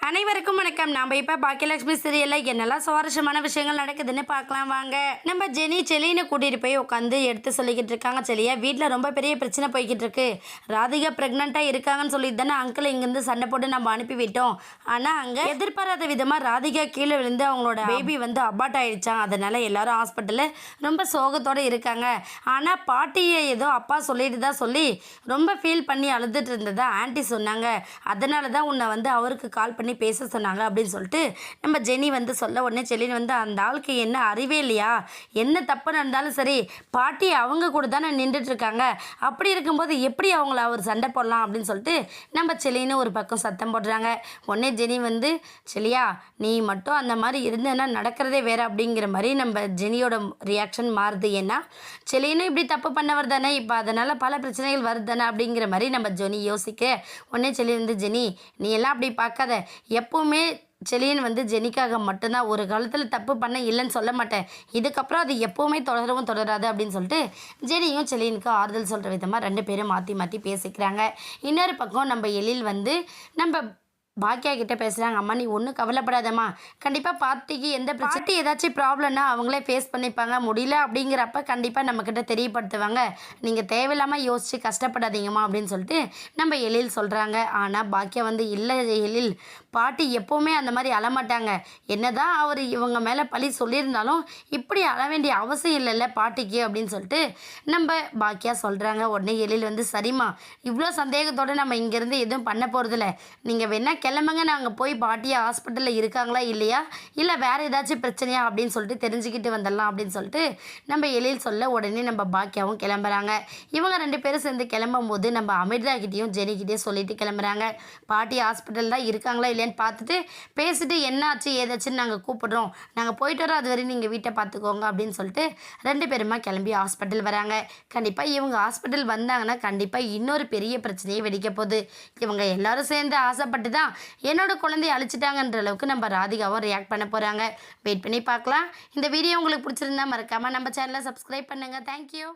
அனைவருக்கும் வணக்கம். நாம் இப்போ பாக்கியலட்சுமி சீரியலில் என்னெல்லாம் சுவாரஸ்யமான விஷயங்கள் நடக்குதுன்னு பார்க்கலாம் வாங்க. நம்ம ஜெனி செலினை கூட்டிகிட்டு போய் உட்காந்து எடுத்து சொல்லிக்கிட்டு இருக்காங்க. செலியா வீட்டில் ரொம்ப பெரிய பிரச்சனை போய்கிட்டு இருக்கு. ராதிகா ப்ரெக்னெண்ட்டாக இருக்காங்கன்னு சொல்லிட்டு தானே அங்கிள் இங்கேருந்து சண்டை போட்டு நம்ம அனுப்பிவிட்டோம். ஆனால் அங்கே எதிர்பாராத விதமாக ராதிகா கீழே விழுந்து அவங்களோட பேபி வந்து அபார்ட் ஆகிடுச்சான். அதனால் எல்லாரும் ஹாஸ்பிட்டலில் ரொம்ப சோகத்தோடு இருக்காங்க. ஆனால் பாட்டியை ஏதோ அப்பா சொல்லிட்டு தான் சொல்லி ரொம்ப ஃபீல் பண்ணி அழுதுட்டு இருந்ததா ஆன்ட்டி சொன்னாங்க. அதனால தான் உன்னை வந்து அவருக்கு கால் பண்ணி பேச சொன்னாங்க அப்படின்னு சொல்லிட்டு நம்ம ஜெனி வந்து சொல்ல உடனே செலின் வந்து அந்த ஆளுக்கு என்ன அறிவே இல்லையா, என்ன தப்பு நடந்தாலும் சரி பாட்டி அவங்க கூட தானே நின்றுட்டு இருக்காங்க, அப்படி இருக்கும்போது எப்படி அவங்கள அவர் சண்டை போடலாம் அப்படின்னு சொல்லிட்டு நம்ம செலின்னு ஒரு பக்கம் சத்தம் போடுறாங்க. உடனே ஜெனி வந்து செலியா நீ மட்டும் அந்த மாதிரி இருந்தேன்னா நடக்கிறதே வேற அப்படிங்கிற மாதிரி நம்ம ஜெனியோட ரியாக்ஷன் மாறுது. ஏன்னா செலினும் இப்படி தப்பு பண்ணவர் தானே, இப்போ அதனால் பல பிரச்சனைகள் வருது தானே அப்படிங்கிற மாதிரி நம்ம ஜெனி யோசிக்க உடனே செலி வந்து ஜெனி நீ எல்லாம் அப்படி பார்க்காத, எப்போவுமே செலியன் வந்து ஜெனிக்காக மட்டும்தான், ஒரு காலத்தில் தப்பு பண்ண இல்லைன்னு சொல்ல மாட்டேன், இதுக்கப்புறம் அது எப்போவுமே தொடரவும் தொடராது அப்படின்னு சொல்லிட்டு ஜெனியும் செலியனுக்கு ஆறுதல் சொல்கிற விதமாக ரெண்டு பேரும் மாற்றி மாற்றி பேசிக்கிறாங்க. இன்னொரு பக்கம் நம்ம எழில் வந்து நம்ம பாக்கியா கிட்டே பேசுகிறாங்க. அம்மா நீ ஒன்றும் கவலைப்படாதம்மா, கண்டிப்பாக பார்ட்டிக்கு எந்த பிரச்சனை ஏதாச்சும் ப்ராப்ளம்னா அவங்களே ஃபேஸ் பண்ணிப்பாங்க, முடியல அப்படிங்கிறப்ப கண்டிப்பாக நம்மக்கிட்ட தெரியப்படுத்துவாங்க, நீங்கள் தேவையில்லாமல் யோசித்து கஷ்டப்படாதீங்கம்மா அப்படின்னு சொல்லிட்டு நம்ம எழில் சொல்கிறாங்க. ஆனால் பாக்கியா வந்து இல்லை எழில், பாட்டி எப்போவுமே அந்த மாதிரி அழமாட்டாங்க, என்னதான் அவர் இவங்க மேலே பழி சொல்லியிருந்தாலும் இப்படி அழ வேண்டிய அவசியம் இல்லைல்ல பாட்டிக்கு அப்படின்னு சொல்லிட்டு நம்ம பாக்கியா சொல்கிறாங்க. உடனே எழில் வந்து சரிம்மா, இவ்வளோ சந்தேகத்தோடு நம்ம இங்கேருந்து எதுவும் பண்ண போகிறதில்ல, நீங்கள் வேணா கிளம்புங்க, நாங்கள் போய் பாட்டியை ஹாஸ்பிட்டலில் இருக்காங்களா இல்லையா, இல்லை வேறு ஏதாச்சும் பிரச்சனையா அப்படின்னு சொல்லிட்டு தெரிஞ்சுக்கிட்டு வந்துடலாம் அப்படின்னு சொல்லிட்டு நம்ம எழில் சொல்ல உடனே நம்ம பாக்கியாவும் கிளம்புறாங்க. இவங்க ரெண்டு பேரும் சேர்ந்து கிளம்பும் போது நம்ம அமிர்தாக்கிட்டேயும் ஜெனிக்கிட்டேயும் சொல்லிட்டு கிளம்புறாங்க. பாட்டி ஹாஸ்பிட்டல் தான் இருக்காங்களா இல்லையான்னு பார்த்துட்டு பேசிட்டு என்ன ஆச்சு ஏதாச்சுன்னு நாங்கள் கூப்பிடுறோம், நாங்கள் போயிட்டு வரோம், அது வரையும் நீங்கள் வீட்டை பார்த்துக்கோங்க அப்படின்னு சொல்லிட்டு ரெண்டு பேருமா கிளம்பி ஹாஸ்பிட்டல் வராங்க. கண்டிப்பாக இவங்க ஹாஸ்பிட்டல் வந்தாங்கன்னா கண்டிப்பாக இன்னொரு பெரிய பிரச்சனையை வெடிக்க போகுது. இவங்க எல்லாரும் சேர்ந்து ஆசைப்பட்டு தான் என்னோட குழந்தைய அழிச்சிட்டாங்கன்ற அளவுக்கு நம்ம ராதிகாவும் ரியாக்ட் பண்ண போகிறாங்க. வெயிட் பண்ணி பார்க்கலாம். இந்த வீடியோ உங்களுக்கு பிடிச்சிருந்தா மறக்காமல் நம்ம சேனலை சப்ஸ்கிரைப் பண்ணுங்கள். தேங்க்யூ.